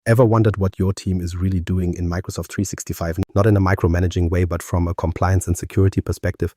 Ever wondered what your team is really doing in Microsoft 365, not in a micromanaging way, but from a compliance and security perspective?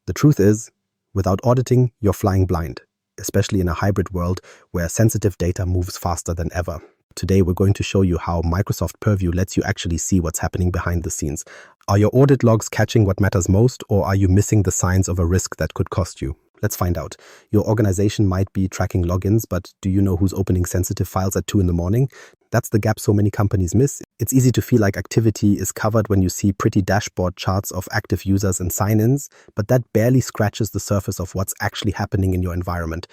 The truth is, without auditing, you're flying blind, especially in a hybrid world where sensitive data moves faster than ever. Today, we're going to show you how Microsoft Purview lets you actually see what's happening behind the scenes. Are your audit logs catching what matters most, or are you missing the signs of a risk that could cost you? Let's find out. Your organization might be tracking logins, but do you know who's opening sensitive files at 2 in the morning? That's the gap so many companies miss. It's easy to feel like activity is covered when you see pretty dashboard charts of active users and sign-ins, but that barely scratches the surface of what's actually happening in your environment.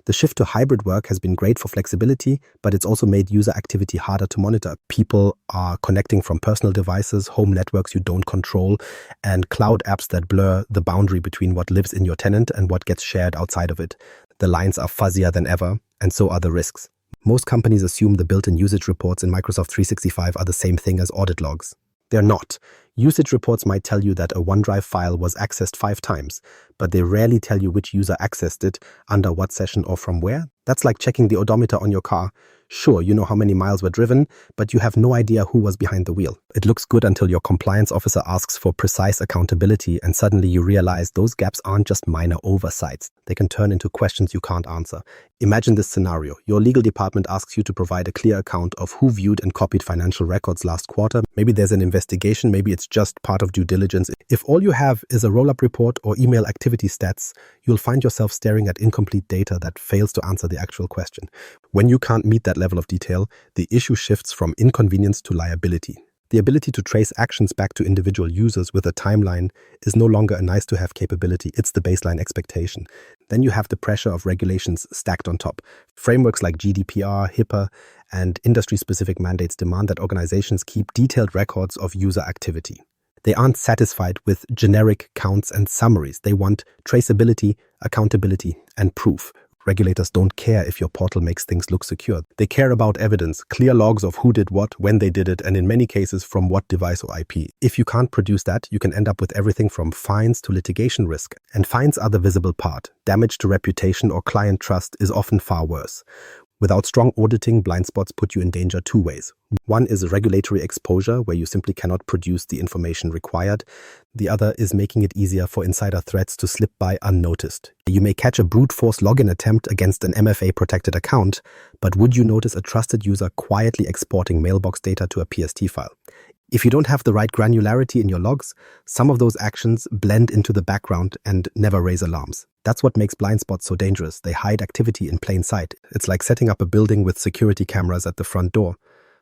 The shift to hybrid work has been great for flexibility, but it's also made user activity harder to monitor. People are connecting from personal devices, home networks you don't control, and cloud apps that blur the boundary between what lives in your tenant and what gets shared outside of it. The lines are fuzzier than ever, and so are the risks. Most companies assume the built-in usage reports in Microsoft 365 are the same thing as audit logs. They're not. Usage reports might tell you that a OneDrive file was accessed 5 times, but they rarely tell you which user accessed it, under what session or from where. That's like checking the odometer on your car. Sure, you know how many miles were driven, but you have no idea who was behind the wheel. It looks good until your compliance officer asks for precise accountability, and suddenly you realize those gaps aren't just minor oversights. They can turn into questions you can't answer. Imagine this scenario. Your legal department asks you to provide a clear account of who viewed and copied financial records last quarter. Maybe there's an investigation, maybe it's just part of due diligence. If all you have is a roll-up report or email activity stats, you'll find yourself staring at incomplete data that fails to answer the actual question. When you can't meet that level of detail, the issue shifts from inconvenience to liability. The ability to trace actions back to individual users with a timeline is no longer a nice-to-have capability, it's the baseline expectation. Then you have the pressure of regulations stacked on top. Frameworks like GDPR, HIPAA, and industry-specific mandates demand that organizations keep detailed records of user activity. They aren't satisfied with generic counts and summaries. They want traceability, accountability, and proof. Regulators don't care if your portal makes things look secure. They care about evidence, clear logs of who did what, when they did it, and in many cases from what device or IP. If you can't produce that, you can end up with everything from fines to litigation risk. And fines are the visible part. Damage to reputation or client trust is often far worse. Without strong auditing, blind spots put you in danger 2 ways. One is regulatory exposure, where you simply cannot produce the information required. The other is making it easier for insider threats to slip by unnoticed. You may catch a brute force login attempt against an MFA-protected account, but would you notice a trusted user quietly exporting mailbox data to a PST file? If you don't have the right granularity in your logs, some of those actions blend into the background and never raise alarms. That's what makes blind spots so dangerous. They hide activity in plain sight. It's like setting up a building with security cameras at the front door.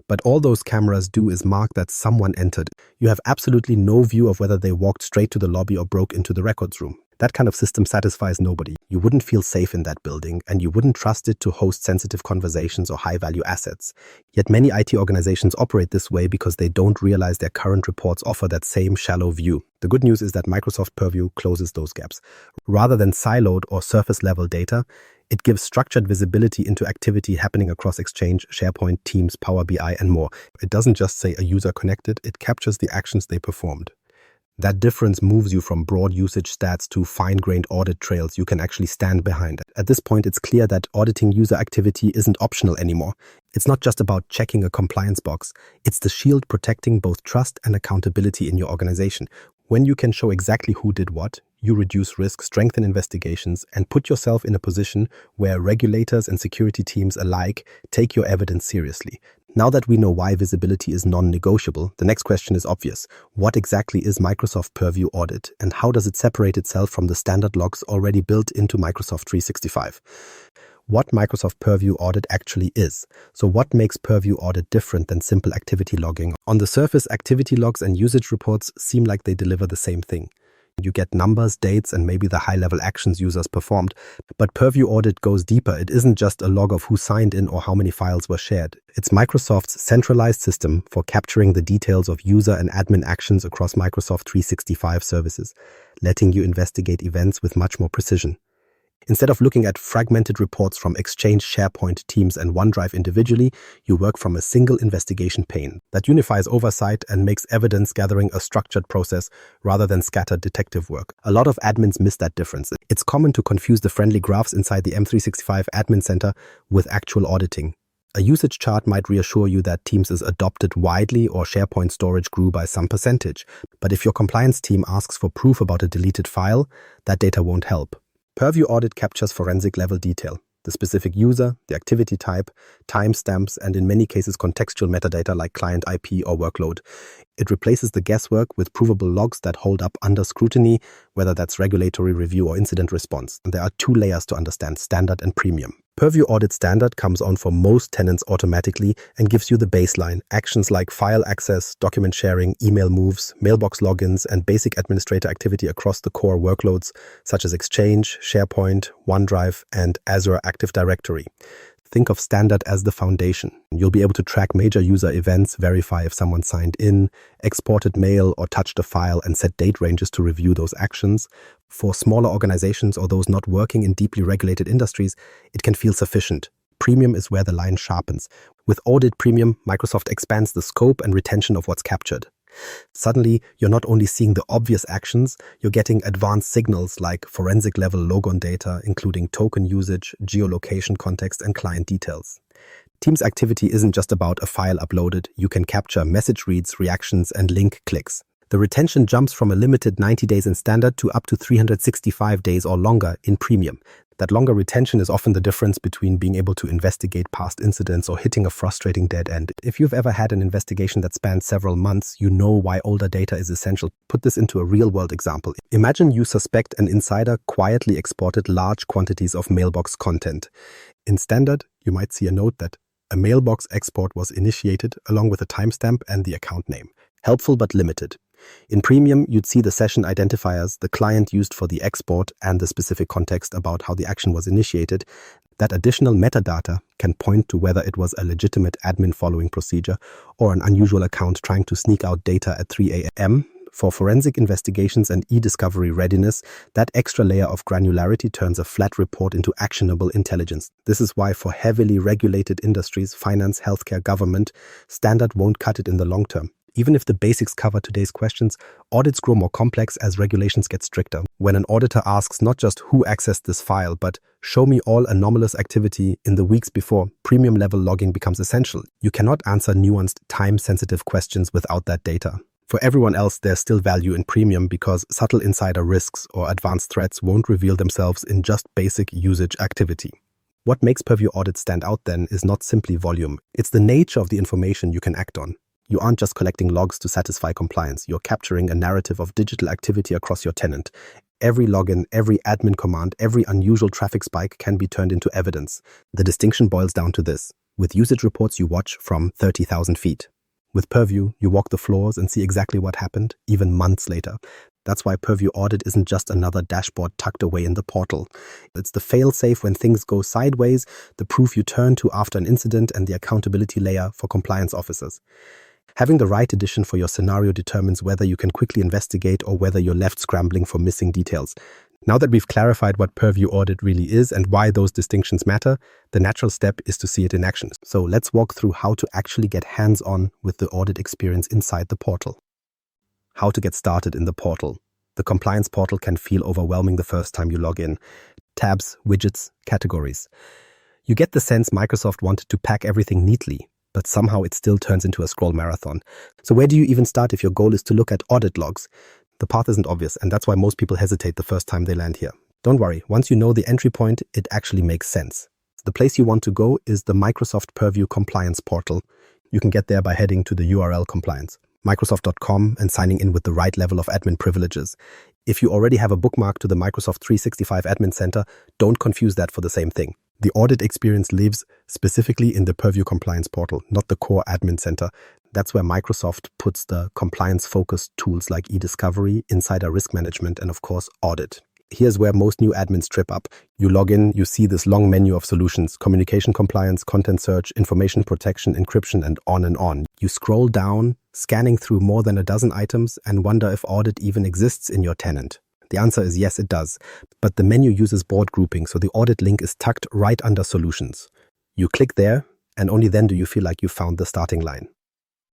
But all those cameras do is mark that someone entered. You have absolutely no view of whether they walked straight to the lobby or broke into the records room. That kind of system satisfies nobody. You wouldn't feel safe in that building, and you wouldn't trust it to host sensitive conversations or high-value assets. Yet many IT organizations operate this way because they don't realize their current reports offer that same shallow view. The good news is that Microsoft Purview closes those gaps. Rather than siloed or surface-level data, it gives structured visibility into activity happening across Exchange, SharePoint, Teams, Power BI, and more. It doesn't just say a user connected, it captures the actions they performed. That difference moves you from broad usage stats to fine-grained audit trails you can actually stand behind. At this point, it's clear that auditing user activity isn't optional anymore. It's not just about checking a compliance box. It's the shield protecting both trust and accountability in your organization. When you can show exactly who did what, you reduce risk, strengthen investigations, and put yourself in a position where regulators and security teams alike take your evidence seriously. Now that we know why visibility is non-negotiable, the next question is obvious. What exactly is Microsoft Purview Audit, and how does it separate itself from the standard logs already built into Microsoft 365? What Microsoft Purview Audit actually is. So what makes Purview Audit different than simple activity logging? On the surface, activity logs and usage reports seem like they deliver the same thing. You get numbers, dates, and maybe the high-level actions users performed. But Purview Audit goes deeper. It isn't just a log of who signed in or how many files were shared. It's Microsoft's centralized system for capturing the details of user and admin actions across Microsoft 365 services, letting you investigate events with much more precision. Instead of looking at fragmented reports from Exchange, SharePoint, Teams, and OneDrive individually, you work from a single investigation pane that unifies oversight and makes evidence gathering a structured process rather than scattered detective work. A lot of admins miss that difference. It's common to confuse the friendly graphs inside the M365 Admin Center with actual auditing. A usage chart might reassure you that Teams is adopted widely or SharePoint storage grew by some percentage. But if your compliance team asks for proof about a deleted file, that data won't help. Purview Audit captures forensic-level detail, the specific user, the activity type, timestamps, and in many cases contextual metadata like client IP or workload. It replaces the guesswork with provable logs that hold up under scrutiny, whether that's regulatory review or incident response. And there are two layers to understand: standard and premium. Purview Audit Standard comes on for most tenants automatically and gives you the baseline: actions like file access, document sharing, email moves, mailbox logins, and basic administrator activity across the core workloads such as Exchange, SharePoint, OneDrive, and Azure Active Directory. Think of Standard as the foundation. You'll be able to track major user events, verify if someone signed in, exported mail, or touched a file, and set date ranges to review those actions. For smaller organizations or those not working in deeply regulated industries, it can feel sufficient. Premium is where the line sharpens. With Audit Premium, Microsoft expands the scope and retention of what's captured. Suddenly, you're not only seeing the obvious actions, you're getting advanced signals like forensic-level logon data, including token usage, geolocation context, and client details. Teams activity isn't just about a file uploaded. You can capture message reads, reactions, and link clicks. The retention jumps from a limited 90 days in Standard to up to 365 days or longer in Premium. That longer retention is often the difference between being able to investigate past incidents or hitting a frustrating dead end. If you've ever had an investigation that spanned several months, you know why older data is essential. Put this into a real-world example. Imagine you suspect an insider quietly exported large quantities of mailbox content. In Standard, you might see a note that a mailbox export was initiated along with a timestamp and the account name. Helpful but limited. In Premium, you'd see the session identifiers, the client used for the export, and the specific context about how the action was initiated. That additional metadata can point to whether it was a legitimate admin following procedure or an unusual account trying to sneak out data at 3 a.m. For forensic investigations and e-discovery readiness, that extra layer of granularity turns a flat report into actionable intelligence. This is why for heavily regulated industries, finance, healthcare, government, Standard won't cut it in the long term. Even if the basics cover today's questions, audits grow more complex as regulations get stricter. When an auditor asks not just who accessed this file, but show me all anomalous activity in the weeks before, Premium level logging becomes essential. You cannot answer nuanced, time-sensitive questions without that data. For everyone else, there's still value in Premium because subtle insider risks or advanced threats won't reveal themselves in just basic usage activity. What makes Purview Audit stand out then is not simply volume. It's the nature of the information you can act on. You aren't just collecting logs to satisfy compliance. You're capturing a narrative of digital activity across your tenant. Every login, every admin command, every unusual traffic spike can be turned into evidence. The distinction boils down to this. With usage reports, you watch from 30,000 feet. With Purview, you walk the floors and see exactly what happened, even months later. That's why Purview Audit isn't just another dashboard tucked away in the portal. It's the fail-safe when things go sideways, the proof you turn to after an incident, and the accountability layer for compliance officers. Having the right edition for your scenario determines whether you can quickly investigate or whether you're left scrambling for missing details. Now that we've clarified what Purview Audit really is and why those distinctions matter, the natural step is to see it in action. So let's walk through how to actually get hands-on with the audit experience inside the portal. How to get started in the portal. The compliance portal can feel overwhelming the first time you log in. Tabs, widgets, categories. You get the sense Microsoft wanted to pack everything neatly, but somehow it still turns into a scroll marathon. So where do you even start if your goal is to look at audit logs? The path isn't obvious, and that's why most people hesitate the first time they land here. Don't worry, once you know the entry point, it actually makes sense. The place you want to go is the Microsoft Purview Compliance Portal. You can get there by heading to the URL compliance, Microsoft.com, and signing in with the right level of admin privileges. If you already have a bookmark to the Microsoft 365 Admin Center, don't confuse that for the same thing. The audit experience lives specifically in the Purview Compliance Portal, not the core Admin Center. That's where Microsoft puts the compliance-focused tools like e-discovery, insider risk management, and of course, audit. Here's where most new admins trip up. You log in, you see this long menu of solutions: communication compliance, content search, information protection, encryption, and on and on. You scroll down, scanning through more than a dozen items, and wonder if audit even exists in your tenant. The answer is yes, it does. But the menu uses board grouping, so the audit link is tucked right under solutions. You click there, and only then do you feel like you found the starting line.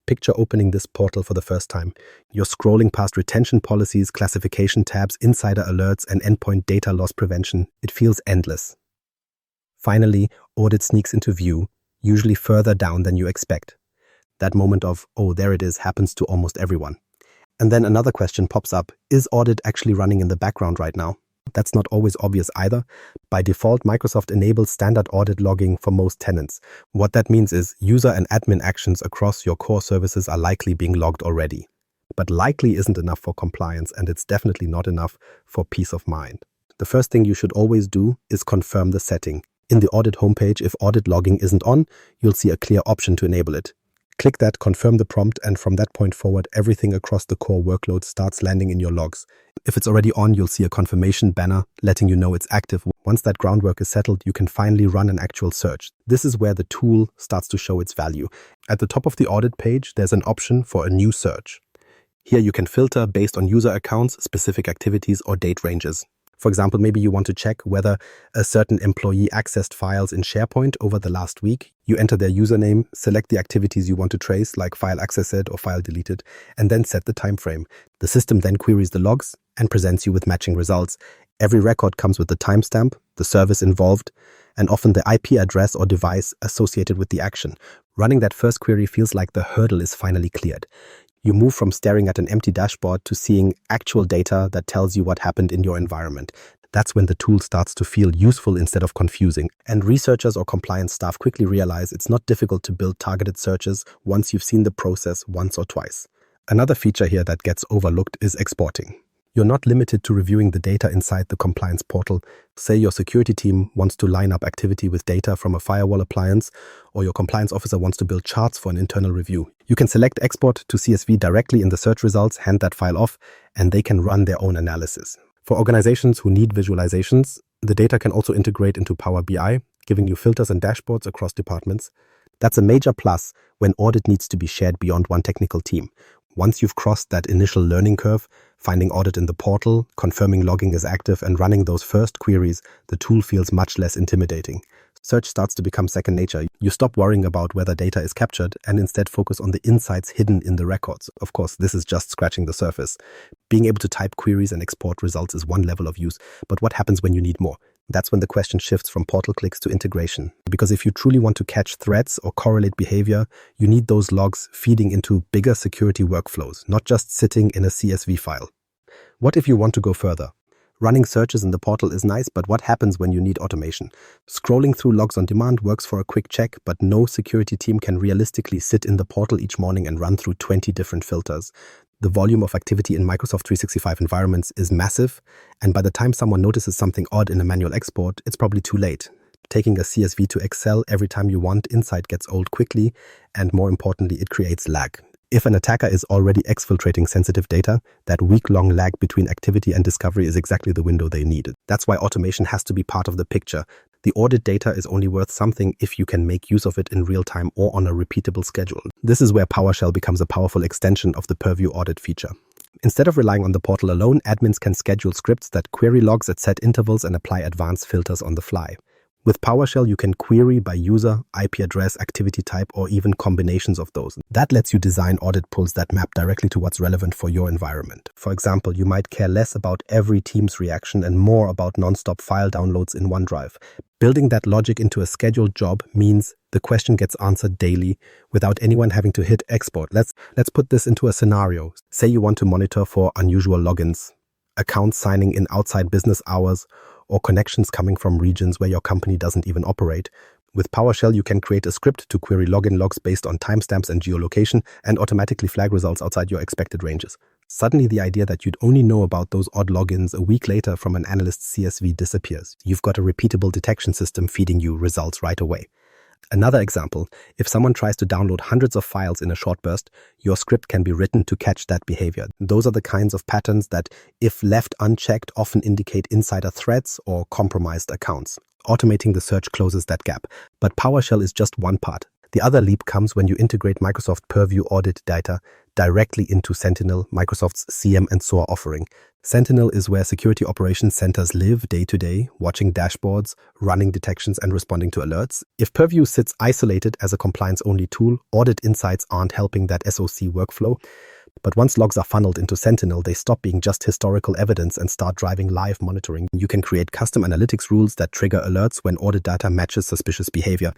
Picture opening this portal for the first time. You're scrolling past retention policies, classification tabs, insider alerts, and endpoint data loss prevention. It feels endless. Finally, audit sneaks into view. usually further down than you expect. That moment of, oh, there it is, happens to almost everyone. And then another question pops up, is audit actually running in the background right now? That's not always obvious either. By default, Microsoft enables standard audit logging for most tenants. What that means is user and admin actions across your core services are likely being logged already. But likely isn't enough for compliance, and it's definitely not enough for peace of mind. The first thing you should always do is confirm the setting. In the audit homepage, if audit logging isn't on, you'll see a clear option to enable it. Click that, confirm the prompt, and from that point forward, everything across the core workload starts landing in your logs. If it's already on, you'll see a confirmation banner letting you know it's active. Once that groundwork is settled, you can finally run an actual search. This is where the tool starts to show its value. At the top of the audit page, there's an option for a new search. Here you can filter based on user accounts, specific activities, or date ranges. For example, maybe you want to check whether a certain employee accessed files in SharePoint over the last week. You enter their username, select the activities you want to trace, like file accessed or file deleted, and then set the time frame. The system then queries the logs and presents you with matching results. Every record comes with the timestamp, the service involved, and often the IP address or device associated with the action. Running that first query feels like the hurdle is finally cleared. You move from staring at an empty dashboard to seeing actual data that tells you what happened in your environment. That's when the tool starts to feel useful instead of confusing. And researchers or compliance staff quickly realize it's not difficult to build targeted searches once you've seen the process once or twice. Another feature here that gets overlooked is exporting. You're not limited to reviewing the data inside the compliance portal. Say your security team wants to line up activity with data from a firewall appliance, or your compliance officer wants to build charts for an internal review. You can select export to CSV directly in the search results, hand that file off, and they can run their own analysis. For organizations who need visualizations, the data can also integrate into Power BI, giving you filters and dashboards across departments. That's a major plus when audit needs to be shared beyond one technical team. Once you've crossed that initial learning curve, finding audit in the portal, confirming logging is active, and running those first queries, the tool feels much less intimidating. Search starts to become second nature. You stop worrying about whether data is captured and instead focus on the insights hidden in the records. Of course, this is just scratching the surface. Being able to type queries and export results is one level of use, but what happens when you need more? That's when the question shifts from portal clicks to integration. Because if you truly want to catch threats or correlate behavior, you need those logs feeding into bigger security workflows, not just sitting in a CSV file. What if you want to go further? Running searches in the portal is nice, but what happens when you need automation? Scrolling through logs on demand works for a quick check, but no security team can realistically sit in the portal each morning and run through 20 different filters. The volume of activity in Microsoft 365 environments is massive, and by the time someone notices something odd in a manual export, it's probably too late. Taking a CSV to Excel every time you want insight gets old quickly, and more importantly, it creates lag. If an attacker is already exfiltrating sensitive data, that week-long lag between activity and discovery is exactly the window they needed. That's why automation has to be part of the picture. The audit data is only worth something if you can make use of it in real time or on a repeatable schedule. This is where PowerShell becomes a powerful extension of the Purview Audit feature. Instead of relying on the portal alone, admins can schedule scripts that query logs at set intervals and apply advanced filters on the fly. With PowerShell, you can query by user, IP address, activity type, or even combinations of those. That lets you design audit pulls that map directly to what's relevant for your environment. For example, you might care less about every team's reaction and more about non-stop file downloads in OneDrive. Building that logic into a scheduled job means the question gets answered daily without anyone having to hit export. Let's put this into a scenario. Say you want to monitor for unusual logins, accounts signing in outside business hours, or connections coming from regions where your company doesn't even operate. With PowerShell, you can create a script to query login logs based on timestamps and geolocation and automatically flag results outside your expected ranges. Suddenly, the idea that you'd only know about those odd logins a week later from an analyst's CSV disappears. You've got a repeatable detection system feeding you results right away. Another example, if someone tries to download hundreds of files in a short burst, your script can be written to catch that behavior. Those are the kinds of patterns that, if left unchecked, often indicate insider threats or compromised accounts. Automating the search closes that gap. But PowerShell is just one part. The other leap comes when you integrate Microsoft Purview Audit data directly into Sentinel, Microsoft's CM and SOAR offering. Sentinel is where security operations centers live day to day, watching dashboards, running detections, and responding to alerts. If Purview sits isolated as a compliance-only tool, audit insights aren't helping that SOC workflow. But once logs are funneled into Sentinel, they stop being just historical evidence and start driving live monitoring. You can create custom analytics rules that trigger alerts when audit data matches suspicious behavior.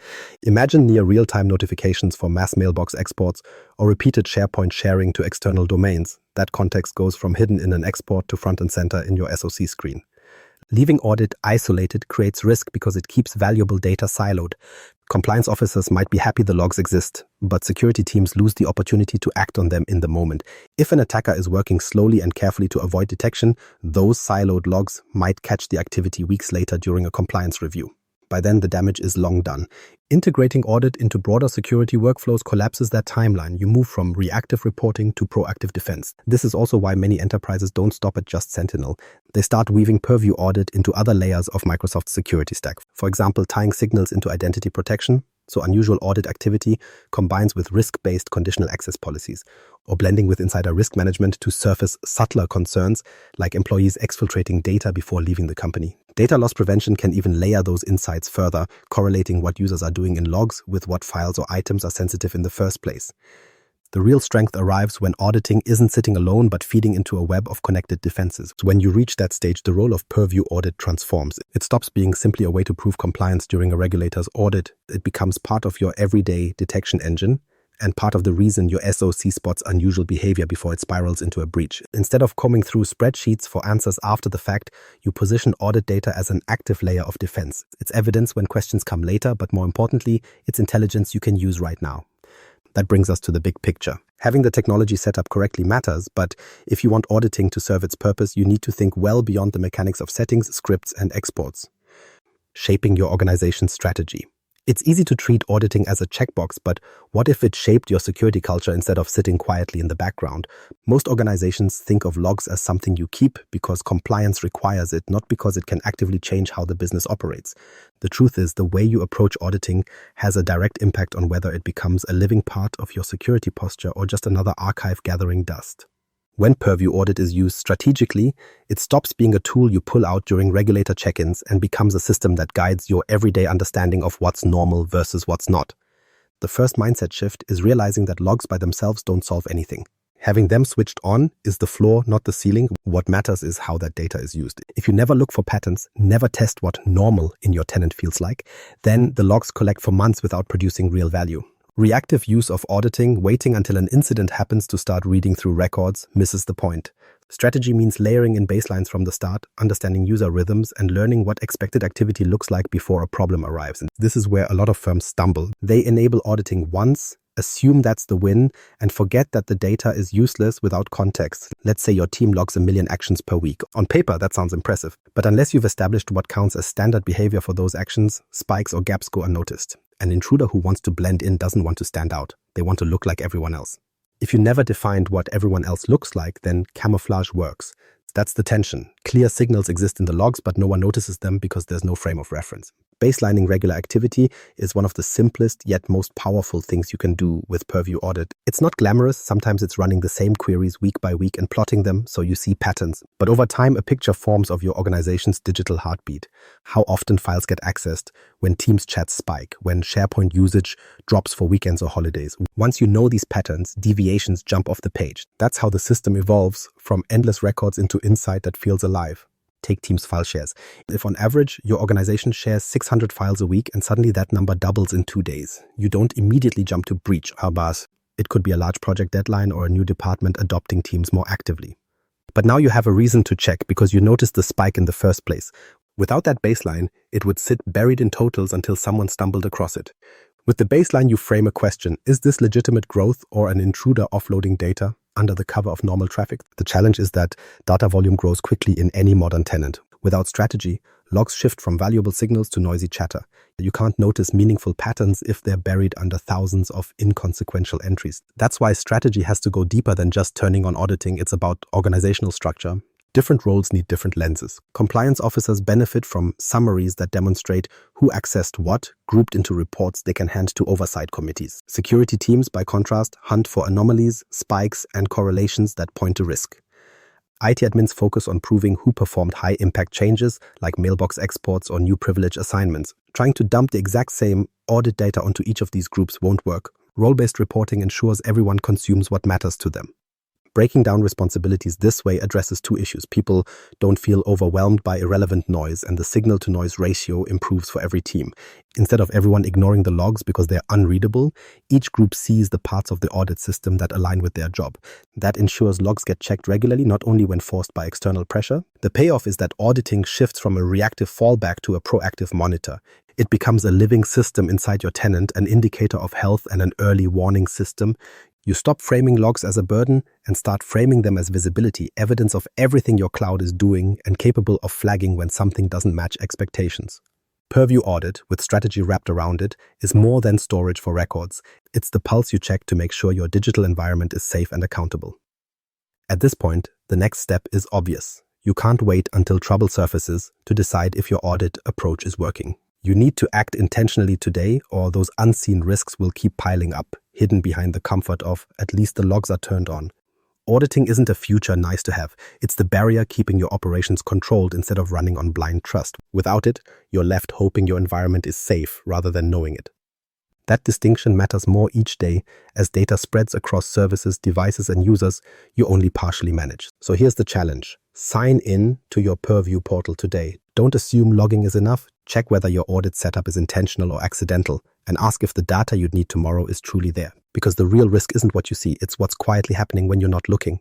Imagine near real-time notifications for mass mailbox exports or repeated SharePoint sharing to external domains. That context goes from hidden in an export to front and center in your SOC screen. Leaving audit isolated creates risk because it keeps valuable data siloed. Compliance officers might be happy the logs exist, but security teams lose the opportunity to act on them in the moment. If an attacker is working slowly and carefully to avoid detection, those siloed logs might catch the activity weeks later during a compliance review. By then, the damage is long done. Integrating audit into broader security workflows collapses that timeline. You move from reactive reporting to proactive defense. This is also why many enterprises don't stop at just Sentinel. They start weaving Purview Audit into other layers of Microsoft's security stack. For example, tying signals into identity protection, so unusual audit activity combines with risk-based conditional access policies, or blending with insider risk management to surface subtler concerns like employees exfiltrating data before leaving the company. Data loss prevention can even layer those insights further, correlating what users are doing in logs with what files or items are sensitive in the first place. The real strength arrives when auditing isn't sitting alone but feeding into a web of connected defenses. When you reach that stage, the role of Purview Audit transforms. It stops being simply a way to prove compliance during a regulator's audit. It becomes part of your everyday detection engine and part of the reason your SOC spots unusual behavior before it spirals into a breach. Instead of combing through spreadsheets for answers after the fact, you position audit data as an active layer of defense. It's evidence when questions come later, but more importantly, it's intelligence you can use right now. That brings us to the big picture. Having the technology set up correctly matters, but if you want auditing to serve its purpose, you need to think well beyond the mechanics of settings, scripts, and exports. Shaping your organization's strategy. It's easy to treat auditing as a checkbox, but what if it shaped your security culture instead of sitting quietly in the background? Most organizations think of logs as something you keep because compliance requires it, not because it can actively change how the business operates. The truth is, the way you approach auditing has a direct impact on whether it becomes a living part of your security posture or just another archive gathering dust. When Purview Audit is used strategically, it stops being a tool you pull out during regulator check-ins and becomes a system that guides your everyday understanding of what's normal versus what's not. The first mindset shift is realizing that logs by themselves don't solve anything. Having them switched on is the floor, not the ceiling. What matters is how that data is used. If you never look for patterns, never test what normal in your tenant feels like, then the logs collect for months without producing real value. Reactive use of auditing, waiting until an incident happens to start reading through records, misses the point. Strategy means layering in baselines from the start, understanding user rhythms, and learning what expected activity looks like before a problem arrives. And this is where a lot of firms stumble. They enable auditing once, assume that's the win, and forget that the data is useless without context. Let's say your team logs 1 million actions per week. On paper, that sounds impressive. But unless you've established what counts as standard behavior for those actions, spikes or gaps go unnoticed. An intruder who wants to blend in doesn't want to stand out. They want to look like everyone else. If you never defined what everyone else looks like, then camouflage works. That's the tension. Clear signals exist in the logs, but no one notices them because there's no frame of reference. Baselining regular activity is one of the simplest yet most powerful things you can do with Purview Audit. It's not glamorous. Sometimes it's running the same queries week by week and plotting them so you see patterns. But over time, a picture forms of your organization's digital heartbeat. How often files get accessed, when Teams chats spike, when SharePoint usage drops for weekends or holidays. Once you know these patterns, deviations jump off the page. That's how the system evolves from endless records into insight that feels alive. Take Teams file shares. If on average your organization shares 600 files a week and suddenly that number doubles in 2 days, you don't immediately jump to breach our bars. It could be a large project deadline or a new department adopting Teams more actively. But now you have a reason to check because you noticed the spike in the first place. Without that baseline, it would sit buried in totals until someone stumbled across it. With the baseline, you frame a question. Is this legitimate growth or an intruder offloading data under the cover of normal traffic? The challenge is that data volume grows quickly in any modern tenant. Without strategy, logs shift from valuable signals to noisy chatter. You can't notice meaningful patterns if they're buried under thousands of inconsequential entries. That's why strategy has to go deeper than just turning on auditing. It's about organizational structure. Different roles need different lenses. Compliance officers benefit from summaries that demonstrate who accessed what, grouped into reports they can hand to oversight committees. Security teams, by contrast, hunt for anomalies, spikes, and correlations that point to risk. IT admins focus on proving who performed high-impact changes, like mailbox exports or new privilege assignments. Trying to dump the exact same audit data onto each of these groups won't work. Role-based reporting ensures everyone consumes what matters to them. Breaking down responsibilities this way addresses two issues. People don't feel overwhelmed by irrelevant noise, and the signal-to-noise ratio improves for every team. Instead of everyone ignoring the logs because they're unreadable, each group sees the parts of the audit system that align with their job. That ensures logs get checked regularly, not only when forced by external pressure. The payoff is that auditing shifts from a reactive fallback to a proactive monitor. It becomes a living system inside your tenant, an indicator of health and an early warning system. You stop framing logs as a burden and start framing them as visibility, evidence of everything your cloud is doing and capable of flagging when something doesn't match expectations. Purview Audit, with strategy wrapped around it, is more than storage for records. It's the pulse you check to make sure your digital environment is safe and accountable. At this point, the next step is obvious. You can't wait until trouble surfaces to decide if your audit approach is working. You need to act intentionally today, or those unseen risks will keep piling up, hidden behind the comfort of at least the logs are turned on. Auditing isn't a future nice to have. It's the barrier keeping your operations controlled instead of running on blind trust. Without it, you're left hoping your environment is safe rather than knowing it. That distinction matters more each day as data spreads across services, devices, and users you only partially manage. So here's the challenge. Sign in to your Purview portal today. Don't assume logging is enough. Check whether your audit setup is intentional or accidental, and ask if the data you'd need tomorrow is truly there. Because the real risk isn't what you see, it's what's quietly happening when you're not looking.